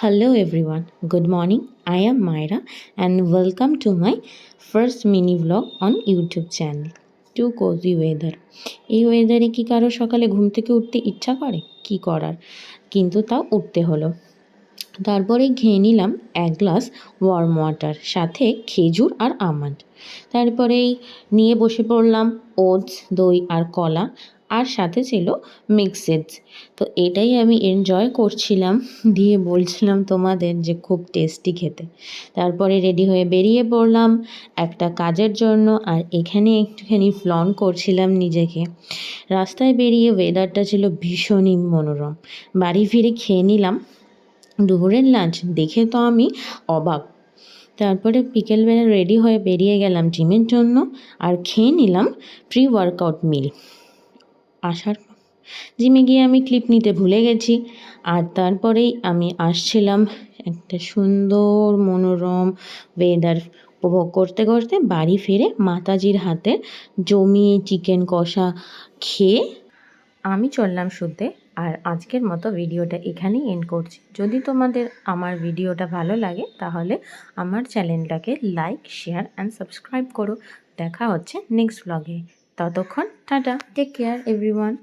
Hello everyone, good morning. I am Myra and welcome to my first mini vlog on YouTube channel. Too cozy weather. এই ওয়েদারে কি কারো সকালে ঘুম থেকে উঠতে ইচ্ছা করে? কি করার, কিন্তু তাও উঠতে হলো। তারপরে খেয়ে নিলাম 1 গ্লাস ওয়ার্ম ওয়াটার, সাথে খেজুর আর আমন্ড। তারপরেই নিয়ে বসে পড়লাম ওটস, দই আর কলা, আর সাথে ছিল মিক্সেডস। তো এটাই আমি এনজয় করছিলাম, দিয়ে বলছিলাম তোমাদের যে খুব টেস্টি খেতে। তারপরে রেডি হয়ে বেরিয়ে পড়লাম একটা কাজের জন্য, আর এখানে একটুখানি ফ্লন করছিলাম নিজেকে। রাস্তায় বেরিয়ে ওয়েদারটা ছিল ভীষণই মনোরম। বাড়ি ফিরে খেয়ে নিলাম দুপুরের লাঞ্চ, দেখে তো আমি অবাক। তারপরে বিকেলবেলা রেডি হয়ে বেরিয়ে গেলাম জিমের জন্য, আর খেয়ে নিলাম প্রি ওয়ার্কআউট মিল। জিমে গিয়ে আমি ক্লিপ নিতে ভুলে গেছি, আর তারপরেই আমি আসছিলাম একটা সুন্দর মনোরম ওয়েদার উপভোগ করতে করতে বাড়ি ফিরে মাতাজির হাতে জমিয়ে চিকেন কষা খেয়ে আমি চললাম শুতে। আর আজকের মতো ভিডিওটা এখানেই এন্ড করছি। যদি তোমাদের আমার ভিডিওটা ভালো লাগে তাহলে আমার চ্যানেলটাকে লাইক, শেয়ার অ্যান্ড সাবস্ক্রাইব করো। দেখা হচ্ছে নেক্সট ব্লগে। ততক্ষণ টাটা, টেক কেয়ার এভরিওয়ান।